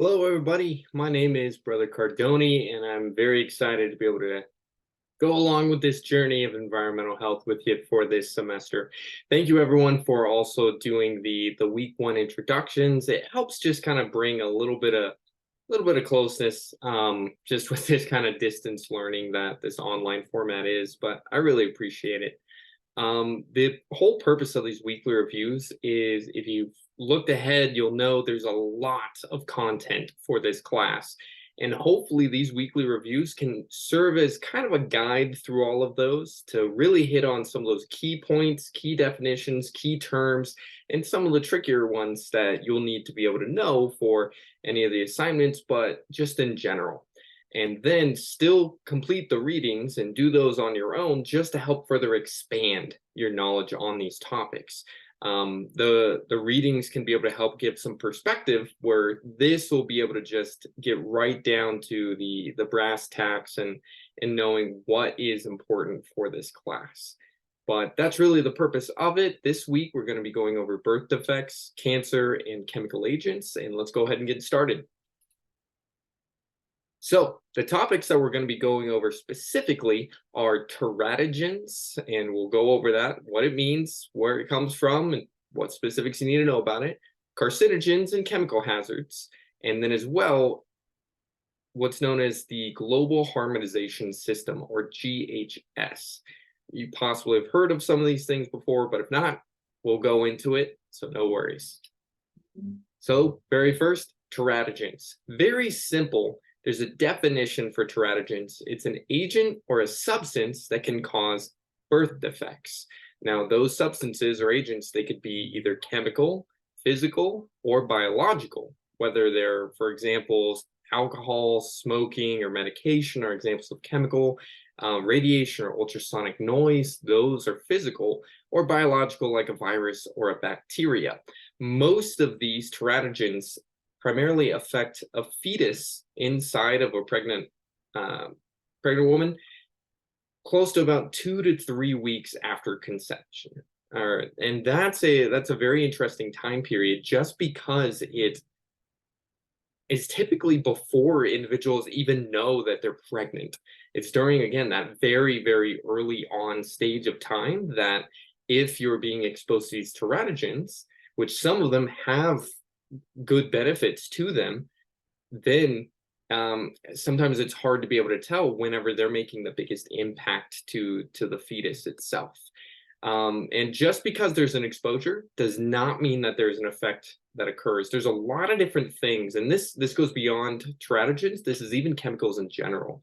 Hello, everybody. My name is Brother Cardoni, and I'm very excited to be able to go along with this journey of environmental health with you for this semester. Thank you, everyone, for also doing the week one introductions. It helps just kind of bring a little bit of closeness, just with this kind of distance learning that this online format is. But I really appreciate it. The whole purpose of these weekly reviews is if you've looked ahead, you'll know there's a lot of content for this class. And hopefully, these weekly reviews can serve as kind of a guide through all of those to really hit on some of those key points, key definitions, key terms, and some of the trickier ones that you'll need to be able to know for any of the assignments, but just in general, and then still complete the readings and do those on your own just to help further expand your knowledge on these topics. The readings can be able to help give some perspective, where this will be able to just get right down to the brass tacks and knowing what is important for this class. But that's really the purpose of it. This week, we're going to be going over birth defects, cancer, and chemical agents. And let's go ahead and get started. So the topics that we're going to be going over specifically are teratogens, and we'll go over that, what it means, where it comes from, and what specifics you need to know about it, carcinogens and chemical hazards, and then as well, what's known as the Global Harmonization System, or GHS. You possibly have heard of some of these things before, but if not, we'll go into it, so no worries. So very first, teratogens. Very simple. There's a definition for teratogens. It's an agent or a substance that can cause birth defects. Now, those substances or agents, they could be either chemical, physical, or biological, whether they're, for example, alcohol, smoking, or medication are examples of chemical. Radiation or ultrasonic noise, those are physical, or biological, like a virus or a bacteria. Most of these teratogens primarily affect a fetus inside of a pregnant woman close to about 2 to 3 weeks after conception. And that's a very interesting time period, just because it is typically before individuals even know that they're pregnant. It's during, again, that very, very early on stage of time that if you're being exposed to these teratogens, which some of them have good benefits to them, then sometimes it's hard to be able to tell whenever they're making the biggest impact to the fetus itself. And just because there's an exposure does not mean that there's an effect that occurs. There's a lot of different things, and this goes beyond teratogens. This is even chemicals in general.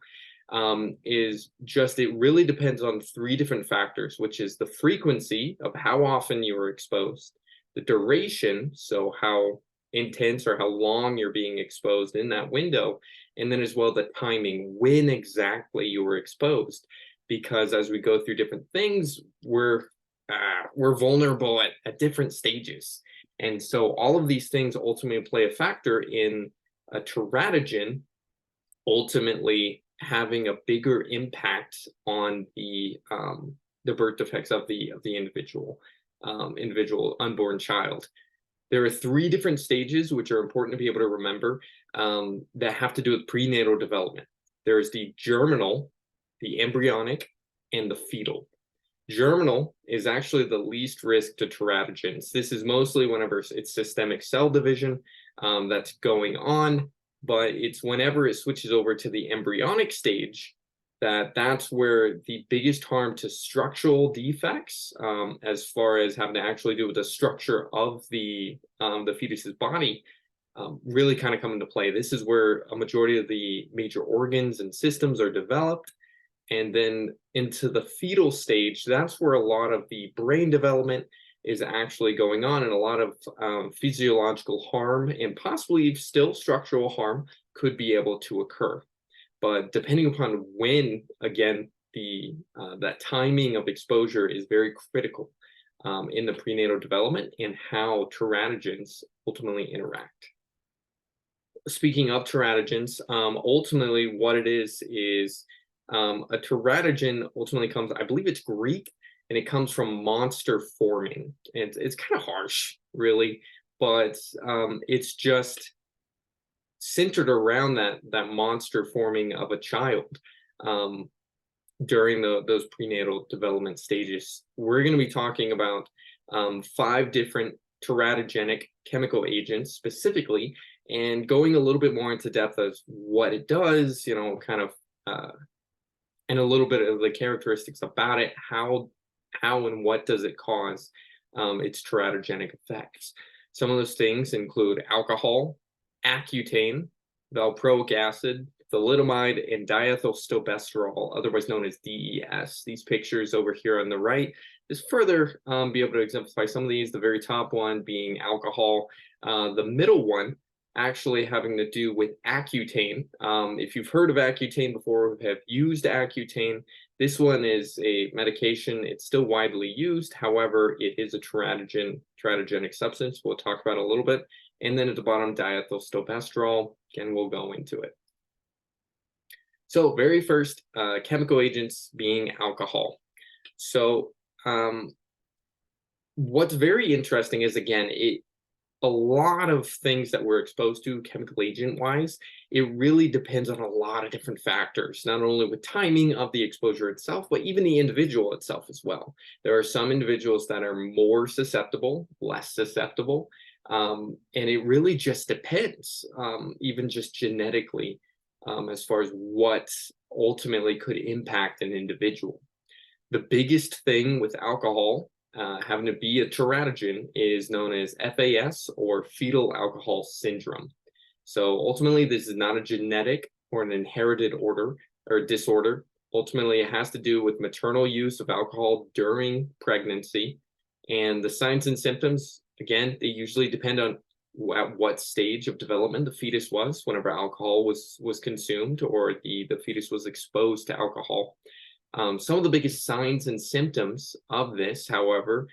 Is just, it really depends on 3 different factors, which is the frequency of how often you were exposed, the duration, so how intense or how long you're being exposed in that window, and then as well the timing, when exactly you were exposed. Because as we go through different things, we're vulnerable at different stages, and so all of these things ultimately play a factor in a teratogen ultimately having a bigger impact on the birth defects of the individual unborn child. There are 3 different stages which are important to be able to remember, that have to do with prenatal development. There's the germinal, the embryonic, and the fetal. Germinal is actually the least risk to teratogens. This is mostly whenever it's systemic cell division that's going on, but it's whenever it switches over to the embryonic stage that's where the biggest harm to structural defects, as far as having to actually do with the structure of the fetus's body, really kind of come into play. This is where a majority of the major organs and systems are developed. And then into the fetal stage, that's where a lot of the brain development is actually going on, and a lot of physiological harm and possibly still structural harm could be able to occur. But depending upon when, again, that timing of exposure is very critical in the prenatal development and how teratogens ultimately interact. Speaking of teratogens, ultimately what it is a teratogen ultimately comes, I believe it's Greek, and it comes from monster forming. And it's kind of harsh, really, but it's just centered around that monster forming of a child during those prenatal development stages. We're going to be talking about 5 different teratogenic chemical agents specifically, and going a little bit more into depth of what it does, kind of, and a little bit of the characteristics about it, how and what does it cause its teratogenic effects. Some of those things include alcohol, Accutane, valproic acid, thalidomide, and diethylstilbestrol, otherwise known as DES. These pictures over here on the right is further be able to exemplify some of these, the very top one being alcohol, the middle one actually having to do with Accutane. If you've heard of Accutane before, have used Accutane, this one is a medication. It's still widely used. However, it is a teratogenic substance. We'll talk about it a little bit. And then at the bottom, diethylstilbestrol. Again, we'll go into it. So very first, chemical agents being alcohol. So what's very interesting is, again, a lot of things that we're exposed to chemical agent wise, it really depends on a lot of different factors, not only with timing of the exposure itself, but even the individual itself as well. There are some individuals that are more susceptible, less susceptible, and it really just depends, even just genetically, as far as what ultimately could impact an individual. The biggest thing with alcohol having to be a teratogen is known as FAS, or fetal alcohol syndrome. So ultimately, this is not a genetic or an inherited order or disorder. Ultimately, it has to do with maternal use of alcohol during pregnancy. And the signs and symptoms, again, they usually depend on at what stage of development the fetus was whenever alcohol was consumed or the fetus was exposed to alcohol. Some of the biggest signs and symptoms of this, however,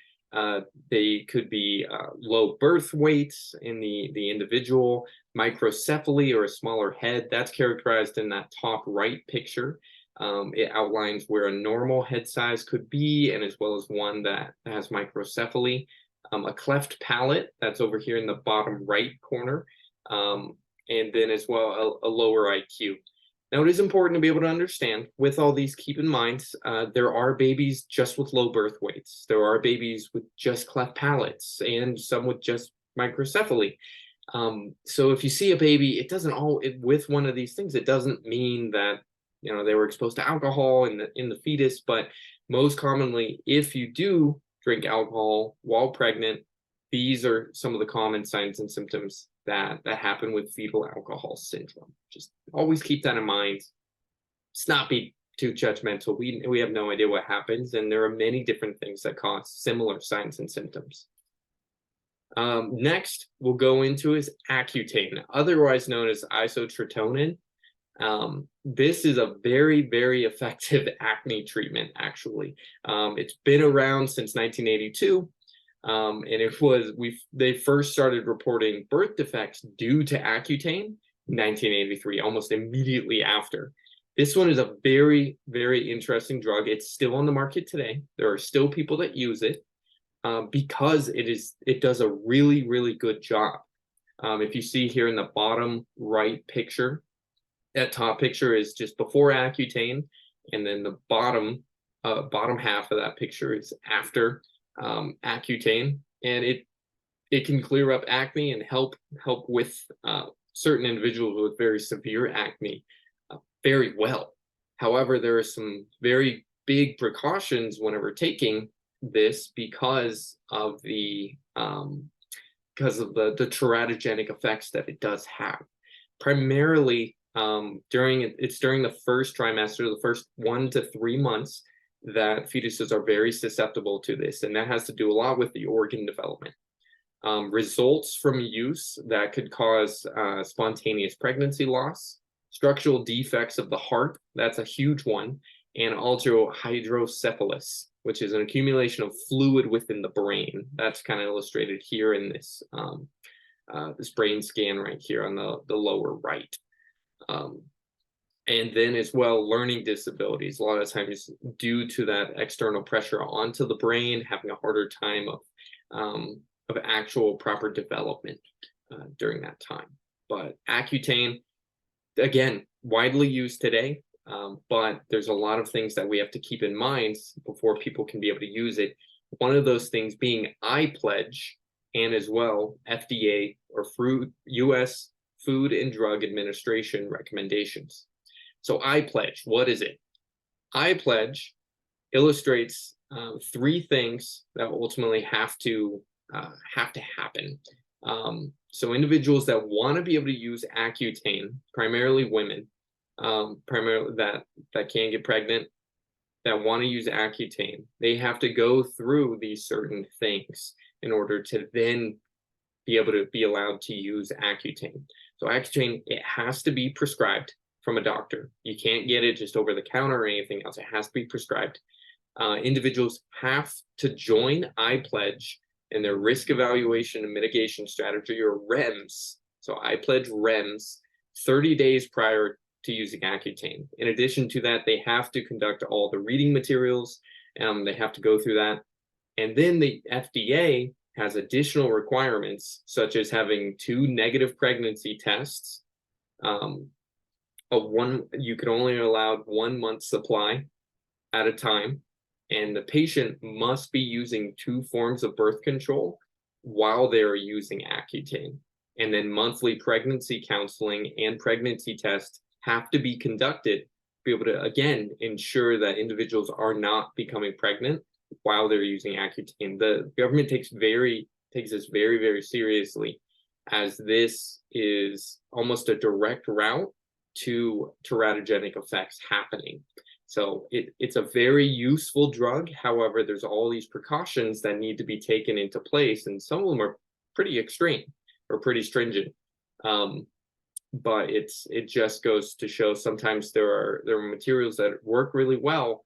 they could be low birth weights in the individual, microcephaly or a smaller head. That's characterized in that top right picture. It outlines where a normal head size could be, and as well as one that has microcephaly. A cleft palate, that's over here in the bottom right corner, and then as well a lower IQ. Now, it is important to be able to understand, with all these, keep in mind, there are babies just with low birth weights. There are babies with just cleft palates and some with just microcephaly. So if you see a baby, it doesn't with one of these things, it doesn't mean that, they were exposed to alcohol in the fetus, but most commonly, if you do drink alcohol while pregnant, these are some of the common signs and symptoms that happen with fetal alcohol syndrome. Just always keep that in mind. Let's not be too judgmental. We have no idea what happens, and there are many different things that cause similar signs and symptoms. Next, we'll go into is Accutane, otherwise known as isotretinoin. This is a very, very effective acne treatment, actually. It's been around since 1982. And they first started reporting birth defects due to Accutane in 1983, almost immediately after. This one is a very, very interesting drug. It's still on the market today. There are still people that use it because it does a really, really good job. If you see here in the bottom right picture, that top picture is just before Accutane, and then the bottom half of that picture is after Accutane, and it can clear up acne and help with certain individuals with very severe acne very well. However, there are some very big precautions whenever taking this because of the teratogenic effects that it does have. Primarily, during the first trimester, the first 1 to 3 months, that fetuses are very susceptible to this, and that has to do a lot with the organ development. Results from use that could cause spontaneous pregnancy loss, structural defects of the heart, that's a huge one, and also hydrocephalus, which is an accumulation of fluid within the brain. That's kind of illustrated here in this this brain scan right here on the lower right. And then as well, learning disabilities, a lot of times due to that external pressure onto the brain, having a harder time of actual proper development during that time. But Accutane, again, widely used today, but there's a lot of things that we have to keep in mind before people can be able to use it. One of those things being iPledge, and as well FDA or U.S. Food and Drug Administration recommendations. So iPledge, what is it? iPledge illustrates three things that ultimately have to happen. So individuals that want to be able to use Accutane, primarily women, primarily that can get pregnant, that want to use Accutane, they have to go through these certain things in order to then be able to be allowed to use Accutane. So Accutane, it has to be prescribed from a doctor. You can't get it just over the counter or anything else. It has to be prescribed. Individuals have to join iPledge in their risk evaluation and mitigation strategy, or REMS. So iPledge REMS 30 days prior to using Accutane. In addition to that, they have to conduct all the reading materials. They have to go through that. And then the FDA has additional requirements, such as having 2 negative pregnancy tests. You could only allow 1 month supply at a time, and the patient must be using 2 forms of birth control while they're using Accutane. And then monthly pregnancy counseling and pregnancy tests have to be conducted to be able to, again, ensure that individuals are not becoming pregnant while they're using Accutane. The government takes this very, very seriously, as this is almost a direct route to teratogenic effects happening. So it's a very useful drug. However, there's all these precautions that need to be taken into place, and some of them are pretty extreme or pretty stringent. But it just goes to show sometimes there are materials that work really well,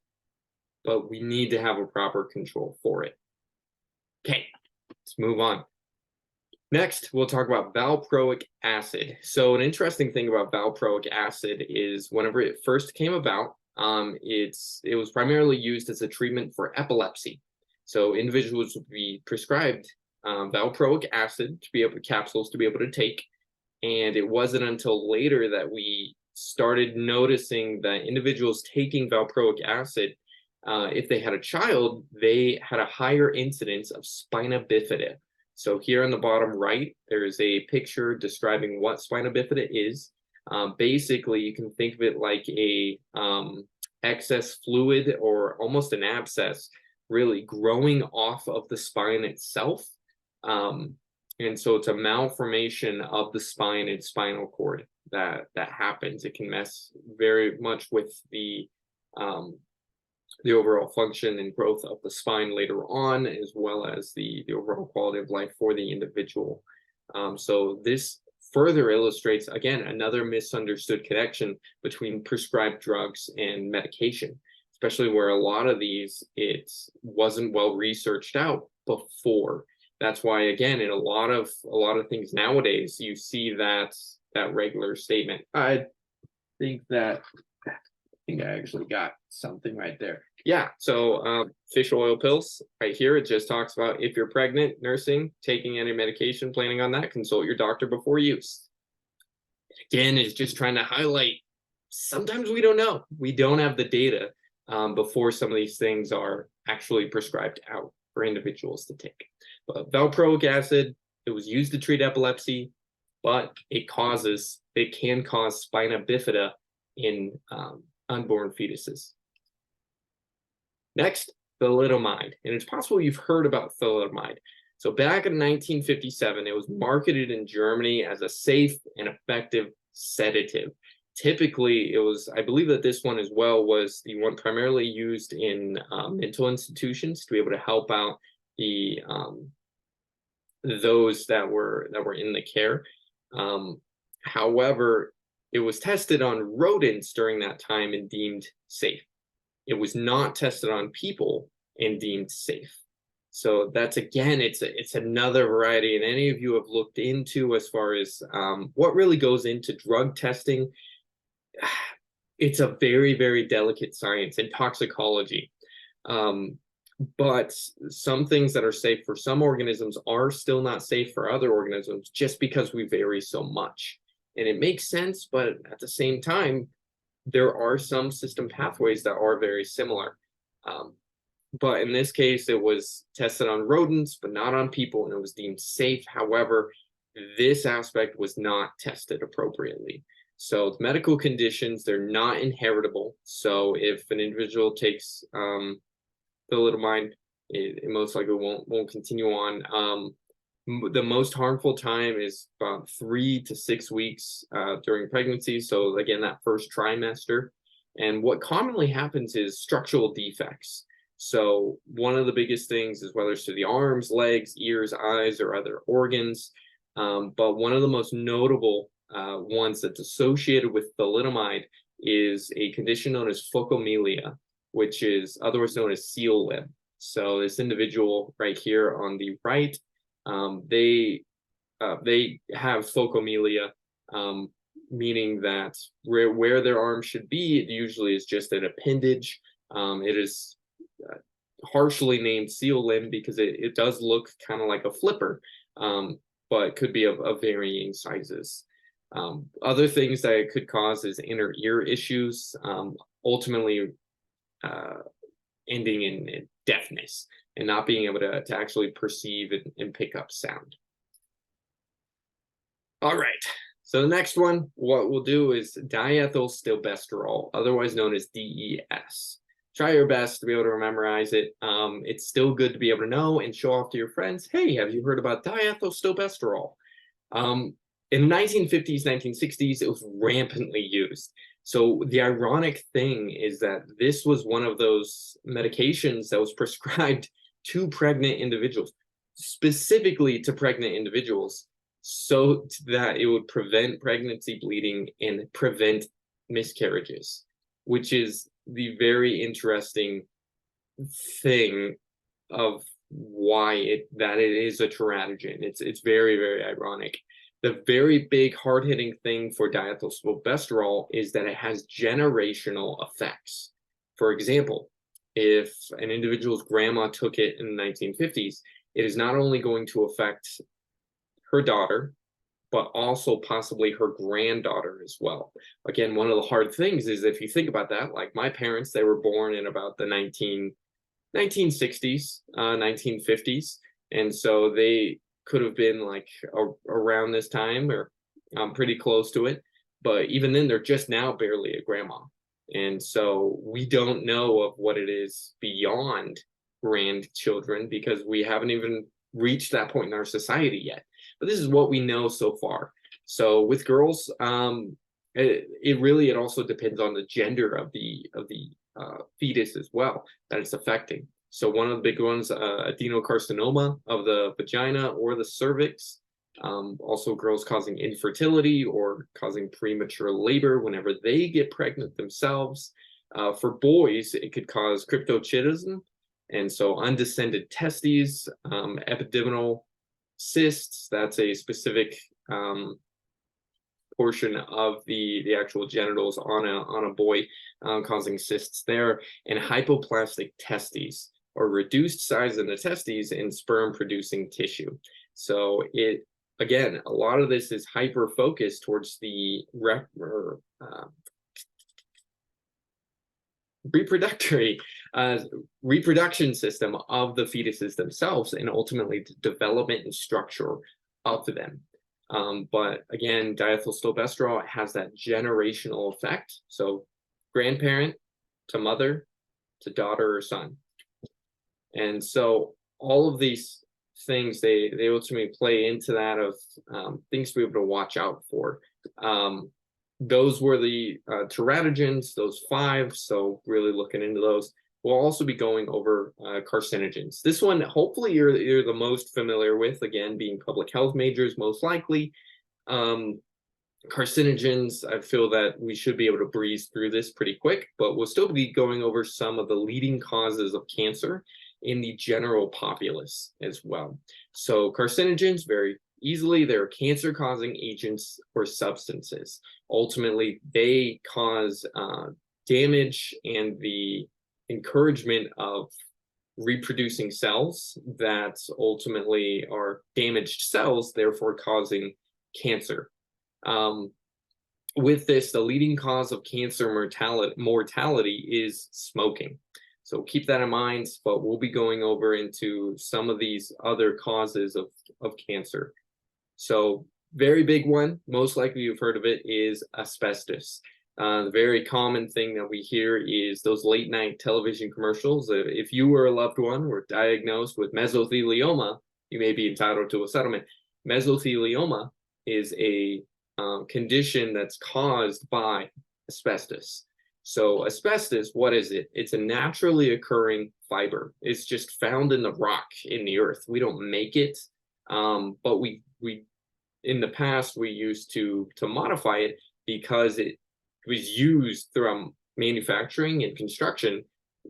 but we need to have a proper control for it. Okay, let's move on. Next, we'll talk about valproic acid. So an interesting thing about valproic acid is whenever it first came about, it was primarily used as a treatment for epilepsy. So individuals would be prescribed valproic acid capsules to be able to take. And it wasn't until later that we started noticing that individuals taking valproic acid, if they had a child, they had a higher incidence of spina bifida. So here on the bottom right, there's a picture describing what spina bifida is. Basically, you can think of it like a excess fluid or almost an abscess, really growing off of the spine itself. And so it's a malformation of the spine and spinal cord that happens. It can mess very much with the overall function and growth of the spine later on, as well as the overall quality of life for the individual. So this further illustrates, again, another misunderstood connection between prescribed drugs and medication, especially where a lot of these, it wasn't well researched out before. That's why, again, in a lot of things nowadays, you see that regular statement. I think I actually got something right there. Yeah, so fish oil pills right here. It just talks about if you're pregnant, nursing, taking any medication, planning on that, consult your doctor before use. Again, it's just trying to highlight, sometimes we don't know. We don't have the data before some of these things are actually prescribed out for individuals to take. But valproic acid, it was used to treat epilepsy, but it can cause spina bifida in unborn fetuses. Next, thalidomide. And it's possible you've heard about thalidomide. So back in 1957, it was marketed in Germany as a safe and effective sedative. Typically, I believe that this one as well was the one primarily used in mental institutions to be able to help out those that were in the care. However, it was tested on rodents during that time and deemed safe. It was not tested on people and deemed safe. So that's, again, it's another variety. And any of you have looked into as far as what really goes into drug testing, it's a very, very delicate science in toxicology. But some things that are safe for some organisms are still not safe for other organisms, just because we vary so much. And it makes sense, but at the same time, there are some system pathways that are very similar. Um, but in this case, it was tested on rodents, but not on people, and it was deemed safe. However, this aspect was not tested appropriately. So medical conditions, they're not inheritable. So if an individual takes thalidomide, it most likely won't continue on. The most harmful time is about 3 to 6 weeks during pregnancy. So again, that first trimester. And what commonly happens is structural defects. So one of the biggest things is whether it's to the arms, legs, ears, eyes, or other organs. But one of the most notable ones that's associated with thalidomide is a condition known as phocomelia, which is otherwise known as seal limb. So this individual right here on the right, they have phocomelia, meaning that where their arm should be, it usually is just an appendage. It is harshly named seal limb because it does look kind of like a flipper, but could be of varying sizes. Other things that it could cause is inner ear issues, ultimately ending in deafness and not being able to actually perceive and pick up sound. All right. So the next one, what we'll do is diethylstilbestrol, otherwise known as DES. Try your best to be able to memorize it. It's still good to be able to know and show off to your friends. Hey, have you heard about diethylstilbestrol? In the 1950s, 1960s, it was rampantly used. So the ironic thing is that this was one of those medications that was prescribed to pregnant individuals, specifically to pregnant individuals, so that it would prevent pregnancy bleeding and prevent miscarriages, which is the very interesting thing of why it is a teratogen. It's very, very ironic. The very big hard-hitting thing for diethylstilbestrol is that it has generational effects. For example, if an individual's grandma took it in the 1950s, it is not only going to affect her daughter, but also possibly her granddaughter as well. Again, one of the hard things is if you think about that, like my parents, they were born in about the 1960s, 1950s. And so they could have been like around this time or pretty close to it. But even then, they're just now barely a grandma. And so we don't know of what it is beyond grandchildren because we haven't even reached that point in our society yet. But this is what we know so far. So with girls, it also depends on the gender of the fetus as well that it's affecting. So one of the big ones, adenocarcinoma of the vagina or the cervix. Also girls causing infertility or causing premature labor whenever they get pregnant themselves. For boys, it could cause cryptorchidism, and so undescended testes, epididymal cysts. That's a specific portion of the actual genitals on a boy, causing cysts there, and hypoplastic testes, or reduced size in the testes in sperm producing tissue. So again, a lot of this is hyper focused towards the reproduction system of the fetuses themselves, and ultimately the development and structure of them. But again, diethylstilbestrol has that generational effect. So grandparent to mother to daughter or son. And so all of these things, they ultimately play into that of things to be able to watch out for. Those were the teratogens, those 5. So really looking into those. We'll also be going over carcinogens. This one, hopefully you're the most familiar with, again, being public health majors, most likely. Carcinogens, I feel that we should be able to breeze through this pretty quick, but we'll still be going over some of the leading causes of cancer in the general populace as well. So carcinogens, very easily, they're cancer-causing agents or substances. Ultimately, they cause damage and the encouragement of reproducing cells that ultimately are damaged cells, therefore causing cancer. with this, the leading cause of cancer mortality is smoking. So keep that in mind, but we'll be going over into some of these other causes of cancer. So very big one, most likely you've heard of it, is asbestos. The very common thing that we hear is those late night television commercials. If you or a loved one were diagnosed with mesothelioma, you may be entitled to a settlement. Mesothelioma is a condition that's caused by asbestos. So asbestos, what is it? It's a naturally occurring fiber. It's just found in the rock in the earth. We don't make it, but we in the past we used to modify it because it was used through manufacturing and construction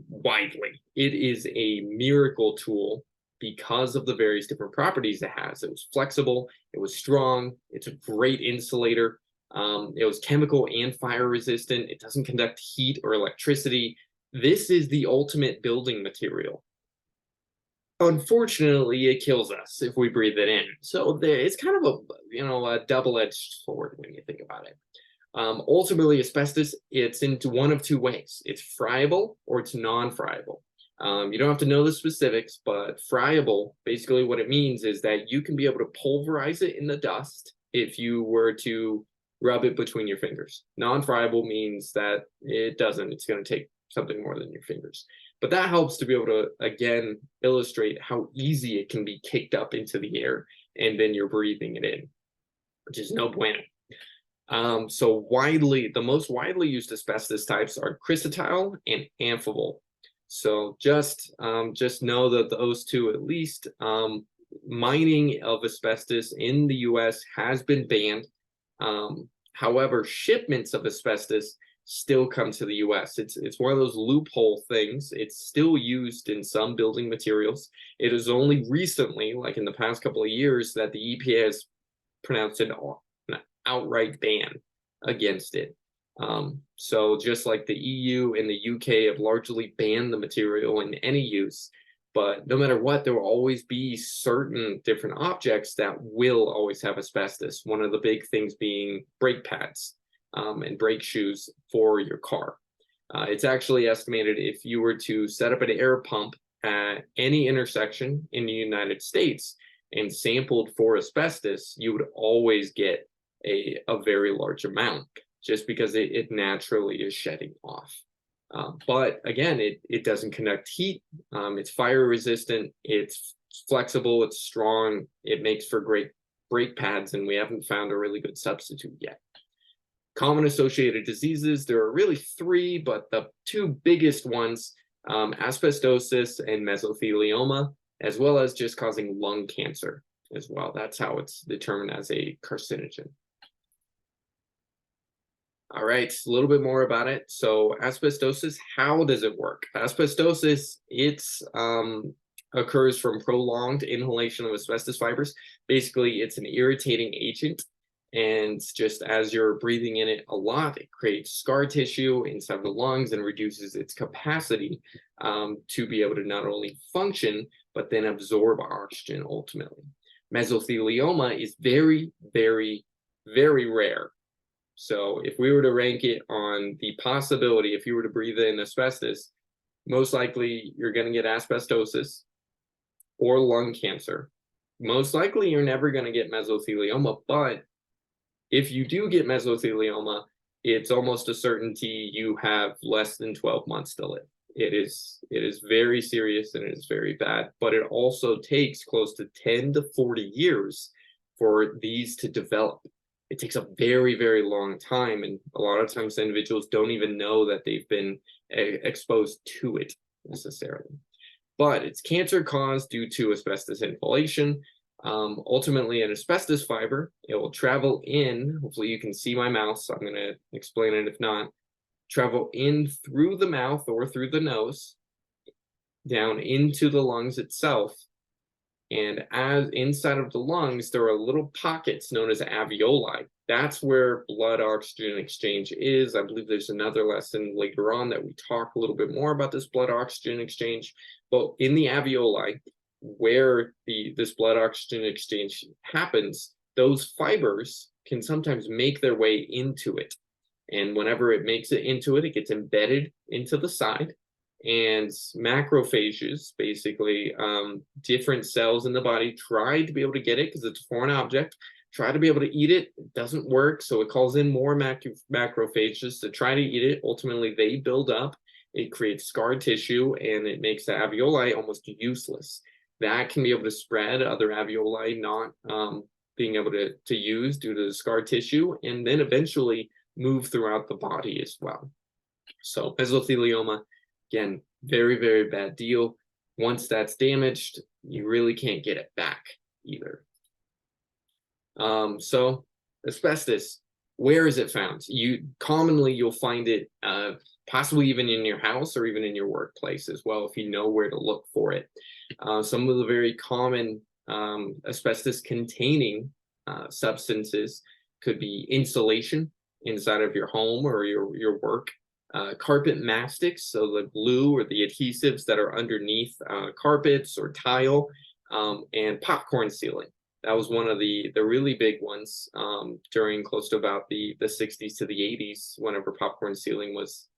widely. It is a miracle tool because of the various different properties it has. It was flexible, it was strong, it's a great insulator. It was chemical and fire resistant. It doesn't conduct heat or electricity. This is the ultimate building material. Unfortunately, it kills us if we breathe it in. So it's kind of a double-edged sword when you think about it. Ultimately, asbestos, it's into one of two ways. It's friable or it's non-friable. You don't have to know the specifics, but friable, basically what it means is that you can be able to pulverize it in the dust if you were to rub it between your fingers. Non-friable means that it doesn't. It's going to take something more than your fingers. But that helps to be able to, again, illustrate how easy it can be kicked up into the air, and then you're breathing it in, which is no bueno. So the most widely used asbestos types are chrysotile and amphibole. So just know that those two, at least, mining of asbestos in the U.S. has been banned. However, shipments of asbestos still come to the U.S. It's one of those loophole things. It's still used in some building materials. It is only recently, like in the past couple of years, that the EPA has pronounced an outright ban against it. So just like the EU and the UK have largely banned the material in any use, but no matter what, there will always be certain different objects that will always have asbestos. One of the big things being brake pads and brake shoes for your car. It's actually estimated if you were to set up an air pump at any intersection in the United States and sampled for asbestos, you would always get a very large amount, just because it naturally is shedding off. But again, it doesn't conduct heat. It's fire resistant. It's flexible. It's strong. It makes for great brake pads, and we haven't found a really good substitute yet. Common associated diseases, there are really three, but the two biggest ones, asbestosis and mesothelioma, as well as just causing lung cancer as well. That's how it's determined as a carcinogen. All right, a little bit more about it. So asbestosis, how does it work? Asbestosis, occurs from prolonged inhalation of asbestos fibers. Basically, it's an irritating agent, and just as you're breathing in it a lot, it creates scar tissue inside the lungs and reduces its capacity to be able to not only function, but then absorb oxygen ultimately. Mesothelioma is very, very, very rare. So if we were to rank it on the possibility, if you were to breathe in asbestos, most likely you're going to get asbestosis or lung cancer. Most likely you're never going to get mesothelioma, but if you do get mesothelioma, it's almost a certainty you have less than 12 months to live. It is very serious and it is very bad, but it also takes close to 10 to 40 years for these to develop. It takes a very, very long time, and a lot of times individuals don't even know that they've been exposed to it necessarily. But it's cancer caused due to asbestos inhalation. Ultimately, an asbestos fiber, it will travel in, hopefully you can see my mouth, so I'm going to explain it if not, travel in through the mouth or through the nose, down into the lungs itself. And as inside of the lungs, there are little pockets known as alveoli. That's where blood oxygen exchange is. I believe there's another lesson later on that we talk a little bit more about this blood oxygen exchange. But in the alveoli, where this blood oxygen exchange happens, those fibers can sometimes make their way into it. And whenever it makes it into it, it gets embedded into the side. And macrophages, basically different cells in the body, try to be able to get it because it's a foreign object, try to be able to eat it. It doesn't work. So it calls in more macrophages to try to eat it. Ultimately, they build up. It creates scar tissue and it makes the alveoli almost useless. That can be able to spread, other alveoli not being able to use due to the scar tissue, and then eventually move throughout the body as well. So mesothelioma, again, very, very bad deal. Once that's damaged, you really can't get it back either. So asbestos, where is it found? You'll find it possibly even in your house or even in your workplace as well, if you know where to look for it. Some of the very common asbestos containing substances could be insulation inside of your home or your work, carpet mastics, so the glue or the adhesives that are underneath carpets or tile, and popcorn sealing. That was one of the really big ones during close to about the 60s to the 80s, whenever popcorn sealing was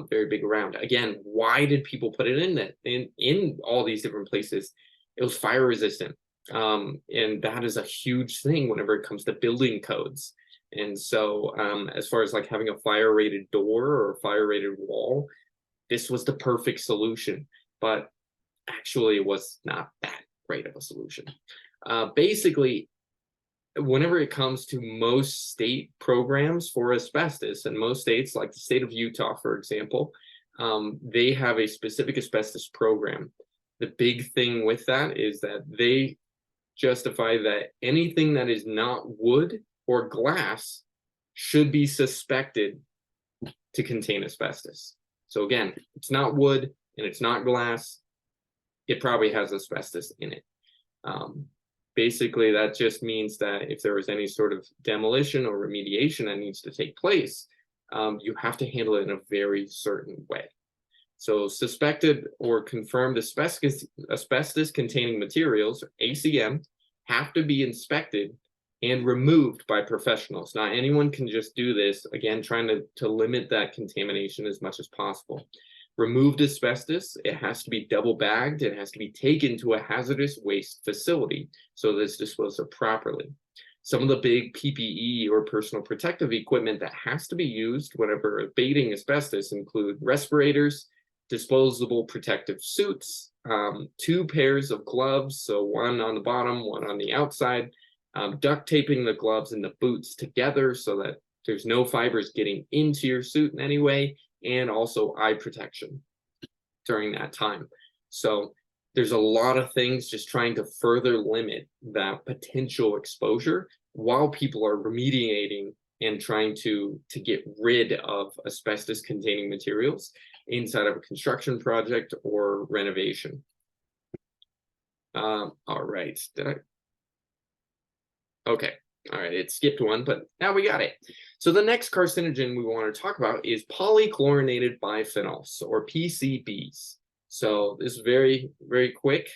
very big around. Again, why did people put it in all these different places? It was fire resistant. And that is a huge thing whenever it comes to building codes. And so as far as like having a fire rated door or a fire rated wall, this was the perfect solution, but actually it was not that great of a solution. Basically, whenever it comes to most state programs for asbestos, and most states, like the state of Utah, for example, they have a specific asbestos program. The big thing with that is that they justify that anything that is not wood or glass should be suspected to contain asbestos. So again, it's not wood and it's not glass, it probably has asbestos in it. Basically, that just means that if there is any sort of demolition or remediation that needs to take place, you have to handle it in a very certain way. So suspected or confirmed asbestos containing materials, ACM, have to be inspected and removed by professionals. Not anyone can just do this, again, trying to limit that contamination as much as possible. Removed asbestos, it has to be double bagged, it has to be taken to a hazardous waste facility so that it's disposed of properly. Some of the big PPE or personal protective equipment that has to be used whenever abating asbestos include respirators, disposable protective suits, 2 pairs of gloves, so one on the bottom, one on the outside, duct taping the gloves and the boots together so that there's no fibers getting into your suit in any way, and also eye protection during that time. So there's a lot of things just trying to further limit that potential exposure while people are remediating and trying to get rid of asbestos containing materials inside of a construction project or renovation. All right, okay. All right, it skipped one, but now we got it. So the next carcinogen we want to talk about is polychlorinated biphenyls, or PCBs. So this is very, very quick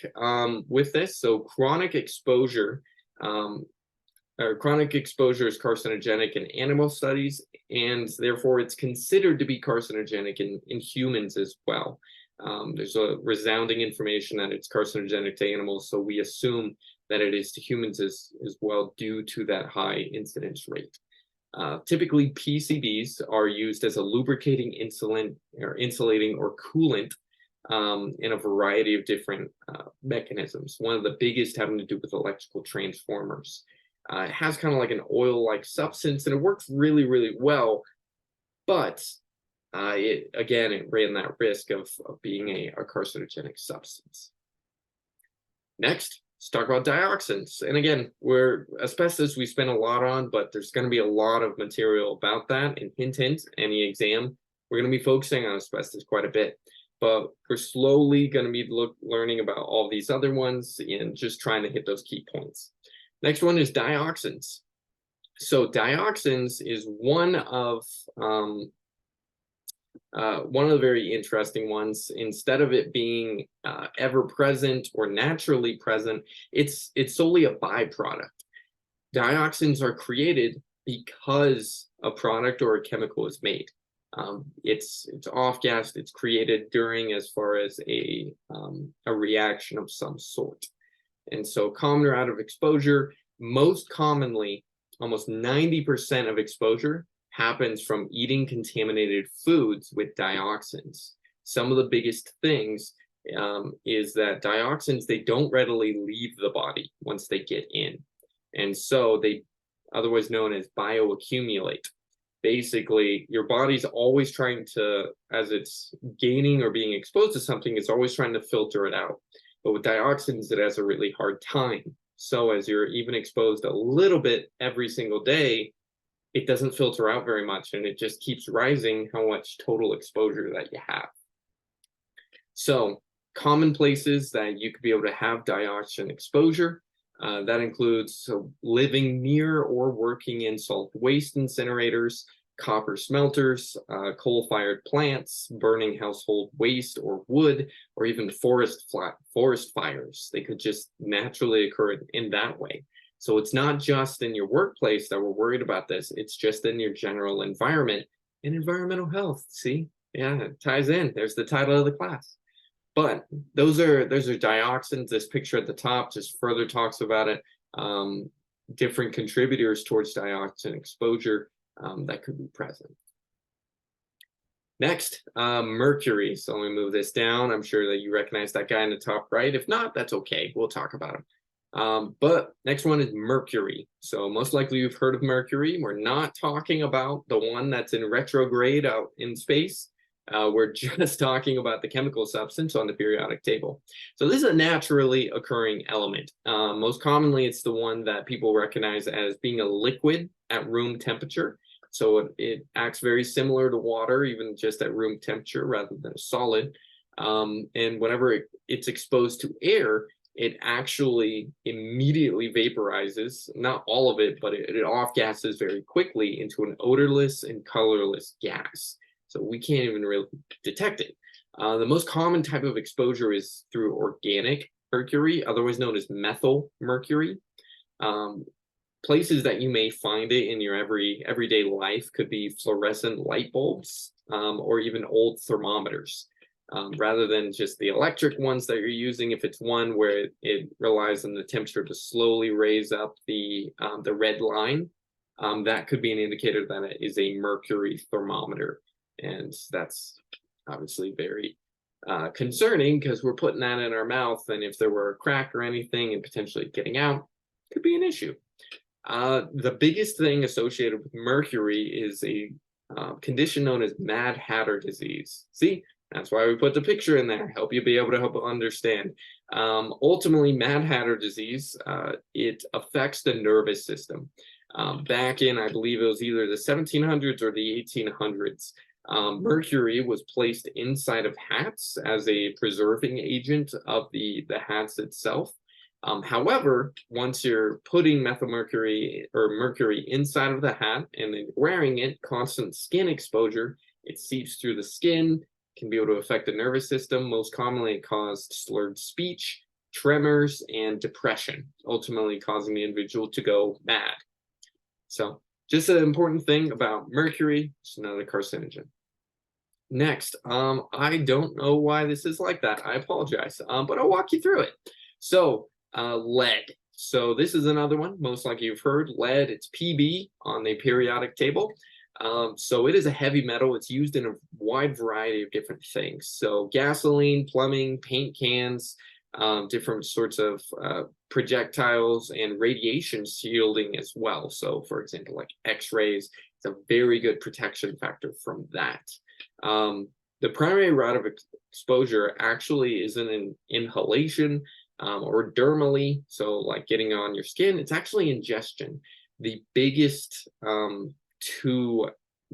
with this. So chronic exposure is carcinogenic in animal studies, and therefore it's considered to be carcinogenic in humans as well. There's a resounding information that it's carcinogenic to animals, so we assume that it is to humans as well due to that high incidence rate. Typically, PCBs are used as a lubricating insulating or coolant in a variety of different mechanisms. One of the biggest having to do with electrical transformers. It has kind of like an oil-like substance, and it works really, really well, but it ran that risk of being a carcinogenic substance. Next, let's talk about dioxins. And again, asbestos we spend a lot on, but there's going to be a lot of material about that. And hint, any exam, we're going to be focusing on asbestos quite a bit. But we're slowly going to be learning about all these other ones and just trying to hit those key points. Next one is dioxins. So dioxins is one of the very interesting ones. Instead of it being ever present or naturally present, it's solely a byproduct. Dioxins are created because a product or a chemical is made. It's off-gassed, it's created during as far as a reaction of some sort. And so common route of exposure, most commonly, almost 90% of exposure happens from eating contaminated foods with dioxins. Some of the biggest things is that dioxins, they don't readily leave the body once they get in. And so they, otherwise known as bioaccumulate. Basically, your body's always trying to, as it's gaining or being exposed to something, it's always trying to filter it out. But with dioxins, it has a really hard time. So as you're even exposed a little bit every single day, it doesn't filter out very much, and it just keeps rising how much total exposure that you have. So common places that you could be able to have dioxin exposure, that includes living near or working in solid waste incinerators, copper smelters, coal-fired plants, burning household waste or wood, or even forest fires. They could just naturally occur in that way. So it's not just in your workplace that we're worried about this, it's just in your general environment and environmental health. See? Yeah, it ties in. There's the title of the class. But those are dioxins. This picture at the top just further talks about it. Different contributors towards dioxin exposure that could be present. Next, mercury. So let me move this down. I'm sure that you recognize that guy in the top right. If not, that's okay. We'll talk about him. But next one is mercury. So most likely you've heard of mercury. We're not talking about the one that's in retrograde out in space. We're just talking about the chemical substance on the periodic table. So this is a naturally occurring element. Most commonly, it's the one that people recognize as being a liquid at room temperature. So it acts very similar to water, even just at room temperature rather than a solid. And whenever it's exposed to air, it actually immediately vaporizes, not all of it, but it off-gasses very quickly into an odorless and colorless gas. So we can't even really detect it. The most common type of exposure is through organic mercury, otherwise known as methyl mercury. Places that you may find it in your everyday life could be fluorescent light bulbs or even old thermometers. Rather than just the electric ones that you're using, if it's one where it relies on the temperature to slowly raise up the red line, that could be an indicator that it is a mercury thermometer. And that's obviously very concerning because we're putting that in our mouth, and if there were a crack or anything and potentially getting out, could be an issue. The biggest thing associated with mercury is a condition known as Mad Hatter disease. See, that's why we put the picture in there, help you be able to help understand. Ultimately, Mad Hatter disease, it affects the nervous system. Back in, I believe it was either the 1700s or the 1800s, mercury was placed inside of hats as a preserving agent of the hats itself. However, once you're putting methylmercury or mercury inside of the hat and then wearing it, constant skin exposure, it seeps through the skin, can be able to affect the nervous system. Most commonly, it caused slurred speech, tremors, and depression, ultimately causing the individual to go mad. So just an important thing about mercury, it's another carcinogen. Next, I don't know why this is like that. I apologize, but I'll walk you through it. So lead. So this is another one, most likely you've heard. Lead, it's Pb on the periodic table. So it is a heavy metal. It's used in a wide variety of different things. So gasoline, plumbing, paint cans, different sorts of projectiles, and radiation shielding as well. So for example, like X-rays, it's a very good protection factor from that. The primary route of exposure actually isn't an inhalation or dermally, so like getting on your skin. It's actually ingestion. The biggest two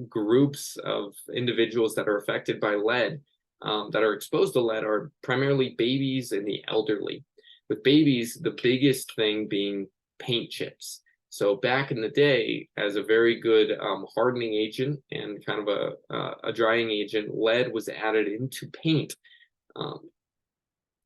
groups of individuals that are affected by lead, that are exposed to lead, are primarily babies and the elderly. With babies, the biggest thing being paint chips. So back in the day, as a very good hardening agent and kind of a drying agent, lead was added into paint.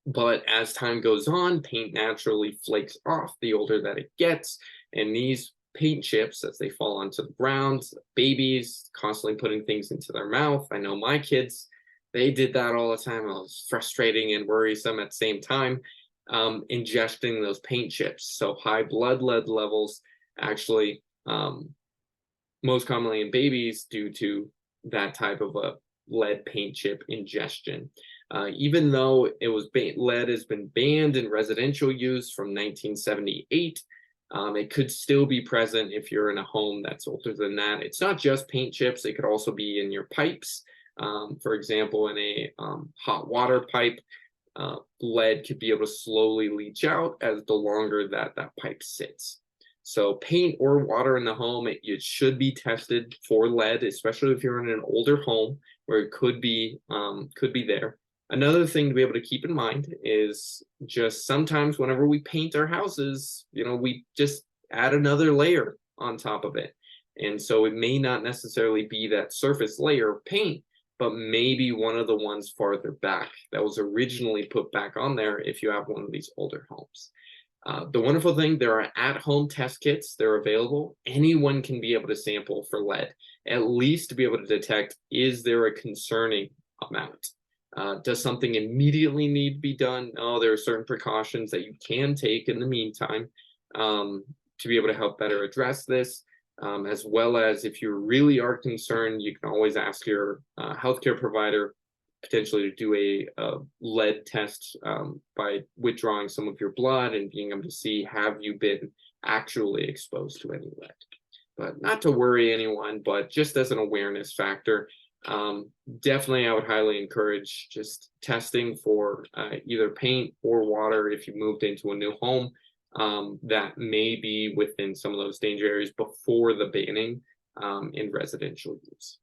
But as time goes on, paint naturally flakes off the older that it gets, and these paint chips as they fall onto the ground. Babies constantly putting things into their mouth. I know my kids, they did that all the time. It was frustrating and worrisome at the same time, ingesting those paint chips. So high blood lead levels actually, most commonly in babies, due to that type of a lead paint chip ingestion. Even though lead has been banned in residential use from 1978, it could still be present if you're in a home that's older than that. It's not just paint chips, it could also be in your pipes. For example, in a hot water pipe, lead could be able to slowly leach out as the longer that pipe sits. So paint or water in the home, it should be tested for lead, especially if you're in an older home where it could be there. Another thing to be able to keep in mind is just sometimes whenever we paint our houses, we just add another layer on top of it. And so it may not necessarily be that surface layer of paint, but maybe one of the ones farther back that was originally put back on there if you have one of these older homes. The wonderful thing, there are at-home test kits. They're available. Anyone can be able to sample for lead, at least to be able to detect, is there a concerning amount? Does something immediately need to be done? No, there are certain precautions that you can take in the meantime to be able to help better address this, as well as if you really are concerned, you can always ask your healthcare provider potentially to do a lead test by withdrawing some of your blood and being able to see, have you been actually exposed to any lead? But not to worry anyone, but just as an awareness factor, definitely I would highly encourage just testing for either paint or water if you moved into a new home that may be within some of those danger areas before the banning in residential use.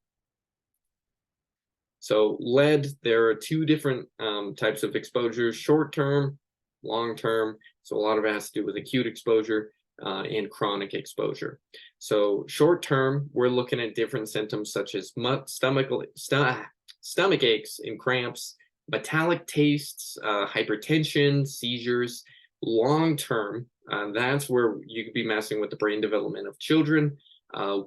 So lead, there are two different types of exposures: short-term, long-term. So a lot of it has to do with acute exposure and chronic exposure. So short-term, we're looking at different symptoms such as stomach aches and cramps, metallic tastes, hypertension, seizures. Long-term, that's where you could be messing with the brain development of children.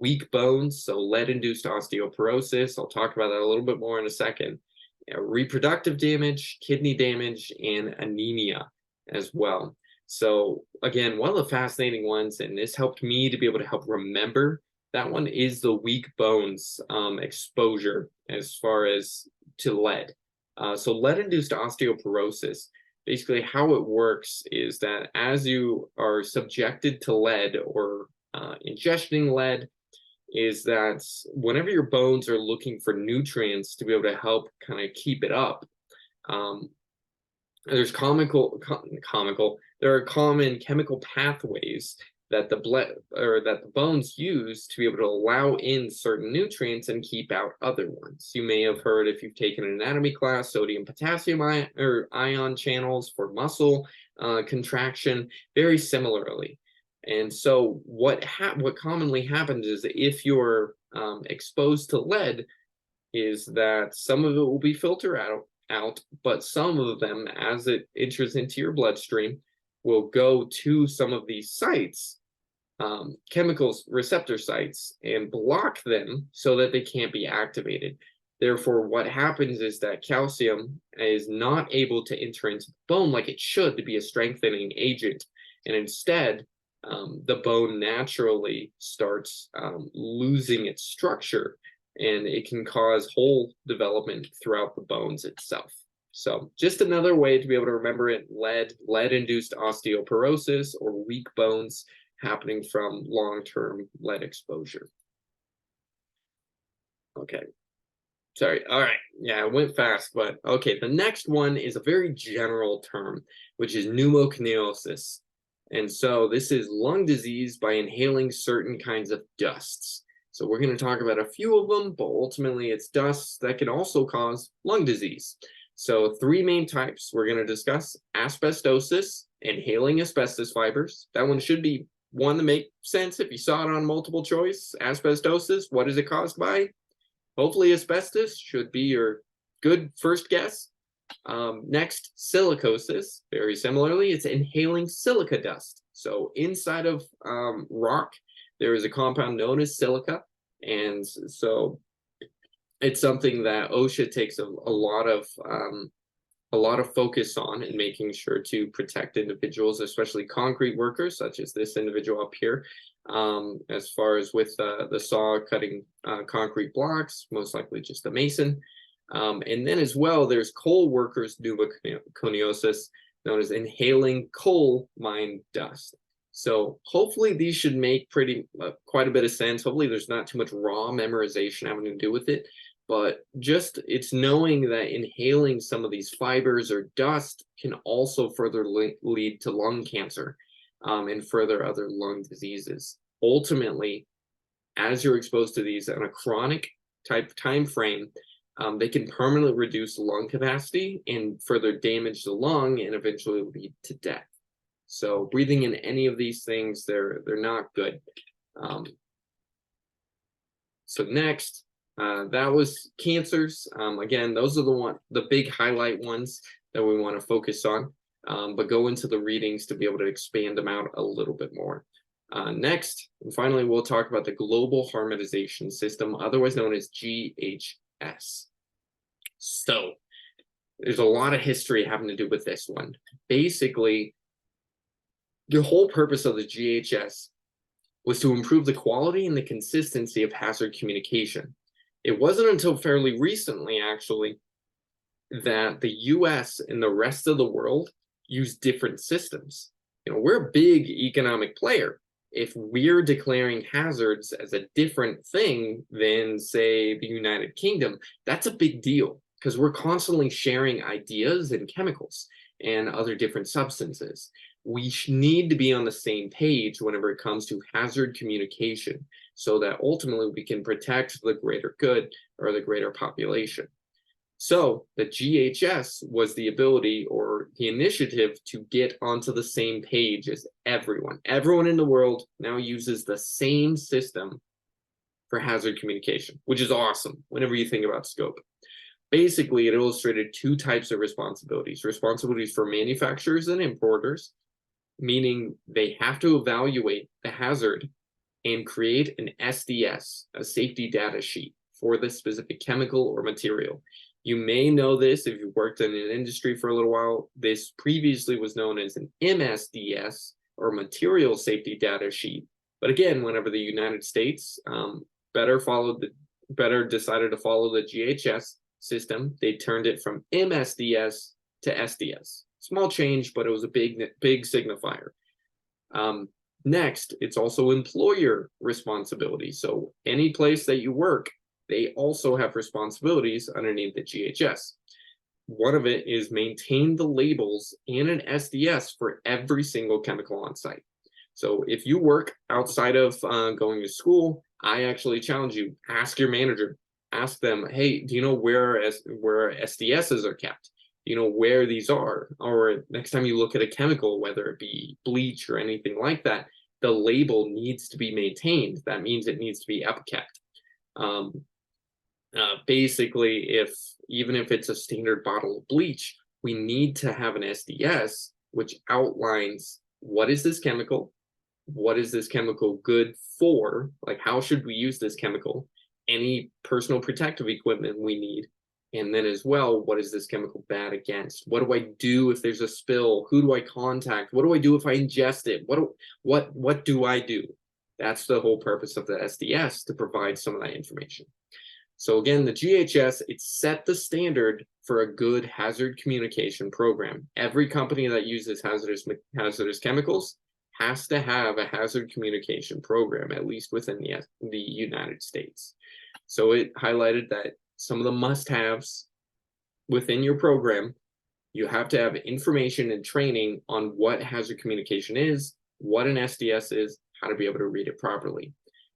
Weak bones, so lead-induced osteoporosis. I'll talk about that a little bit more in a second. Reproductive damage, kidney damage, and anemia as well. So again, one of the fascinating ones, and this helped me to be able to help remember that one, is the weak bones exposure as far as to lead. So lead-induced osteoporosis, basically how it works is that as you are subjected to lead or ingesting lead, is that whenever your bones are looking for nutrients to be able to help kind of keep it up, there are common chemical pathways that the bones use to be able to allow in certain nutrients and keep out other ones. You may have heard, if you've taken an anatomy class, sodium potassium ion channels for muscle contraction, very similarly. And so what commonly happens is that if you're exposed to lead, is that some of it will be filtered out, but some of them, as it enters into your bloodstream, will go to some of these sites, chemicals receptor sites, and block them so that they can't be activated. Therefore, what happens is that calcium is not able to enter into the bone like it should to be a strengthening agent, and instead the bone naturally starts losing its structure, and it can cause hole development throughout the bones itself. So just another way to be able to remember it: lead-induced osteoporosis, or weak bones happening from long-term lead exposure. Okay, sorry. All right, yeah, I went fast, but okay. The next one is a very general term, which is pneumoconiosis. And so this is lung disease by inhaling certain kinds of dusts. So we're going to talk about a few of them, but ultimately it's dusts that can also cause lung disease. So three main types we're going to discuss: asbestosis, inhaling asbestos fibers. That one should be one to make sense if you saw it on multiple choice. Asbestosis, what is it caused by? Hopefully asbestos should be your good first guess. Next, silicosis. Very similarly, it's inhaling silica dust. So inside of rock, there is a compound known as silica. And so it's something that OSHA takes a lot of focus on in making sure to protect individuals, especially concrete workers, such as this individual up here. As far as with the saw cutting concrete blocks, most likely just a mason. And then as well, there's coal workers' pneumoconiosis, known as inhaling coal mine dust. So hopefully these should make quite a bit of sense. Hopefully there's not too much raw memorization having to do with it, but just it's knowing that inhaling some of these fibers or dust can also further lead to lung cancer and further other lung diseases. Ultimately, as you're exposed to these on a chronic type time frame, they can permanently reduce lung capacity and further damage the lung and eventually lead to death. So breathing in any of these things, they're not good. So next, that was cancers. Again, those are the big highlight ones that we want to focus on, but go into the readings to be able to expand them out a little bit more. Next, and finally, we'll talk about the Global Harmonization System, otherwise known as GHS. So there's a lot of history having to do with this one. Basically, the whole purpose of the GHS was to improve the quality and the consistency of hazard communication. It wasn't until fairly recently, actually, that the US and the rest of the world used different systems. We're a big economic player. If we're declaring hazards as a different thing than, say, the United Kingdom, that's a big deal because we're constantly sharing ideas and chemicals and other different substances. We need to be on the same page whenever it comes to hazard communication so that ultimately we can protect the greater good or the greater population. So the GHS was the ability or the initiative to get onto the same page as everyone. Everyone in the world now uses the same system for hazard communication, which is awesome whenever you think about scope. Basically, it illustrated two types of responsibilities. Responsibilities for manufacturers and importers, meaning they have to evaluate the hazard and create an SDS, a safety data sheet, for this specific chemical or material. You may know this if you've worked in an industry for a little while. This previously was known as an MSDS, or Material Safety Data Sheet. But again, whenever the United States better decided to follow the GHS system, they turned it from MSDS to SDS. Small change, but it was a big signifier. Next, it's also employer responsibility. So any place that you work, they also have responsibilities underneath the GHS. One of it is maintain the labels and an SDS for every single chemical on site. So if you work outside of going to school, I actually challenge you, ask your manager, ask them, hey, do you know where SDSs are kept? Do you know where these are? Or next time you look at a chemical, whether it be bleach or anything like that, the label needs to be maintained. That means it needs to be kept. Basically, even if it's a standard bottle of bleach, we need to have an SDS which outlines what is this chemical good for, like how should we use this chemical, any personal protective equipment we need, and then as well, what is this chemical bad against? What do I do if there's a spill? Who do I contact? What do I do if I ingest it? What do I do? That's the whole purpose of the SDS, to provide some of that information. So again, the GHS, it set the standard for a good hazard communication program. Every company that uses hazardous chemicals has to have a hazard communication program, at least within the United States. So it highlighted that some of the must-haves within your program, you have to have information and training on what hazard communication is, what an SDS is, how to be able to read it properly,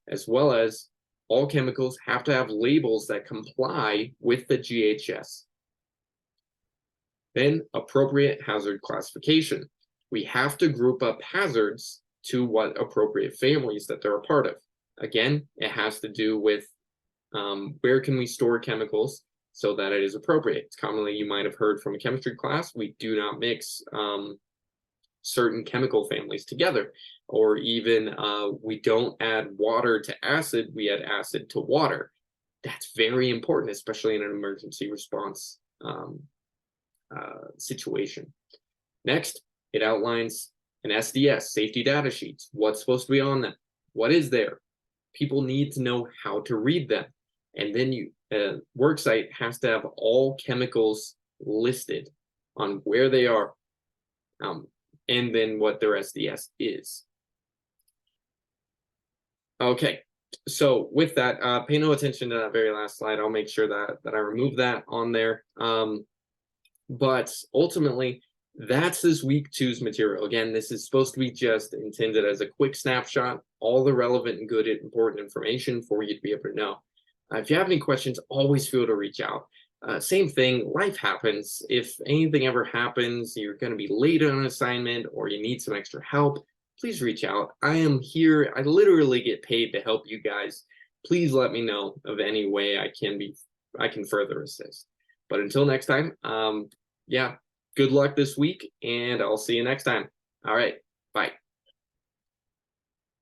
as well as all chemicals have to have labels that comply with the GHS. Then appropriate hazard classification. We have to group up hazards to what appropriate families that they're a part of. Again, it has to do with where can we store chemicals so that it is appropriate. It's commonly, you might have heard from a chemistry class, we do not mix certain chemical families together, or even we don't add water to acid, we add acid to water. That's very important, especially in an emergency response situation. Next, it outlines an SDS, safety data sheets. What's supposed to be on them? What is there? People need to know how to read them. And then worksite has to have all chemicals listed on where they are, and then what their SDS is. Okay, so with that, pay no attention to that very last slide. I'll make sure that I remove that on there. But ultimately, that's this week 2's material. Again, this is supposed to be just intended as a quick snapshot, all the relevant and good, important information for you to be able to know. If you have any questions, always feel to reach out. Same thing, life happens. If anything ever happens, you're going to be late on an assignment or you need some extra help, please reach out. I am here. I literally get paid to help you guys. Please let me know of any way I can further assist. But until next time, yeah, good luck this week, and I'll see you next time. All right, bye.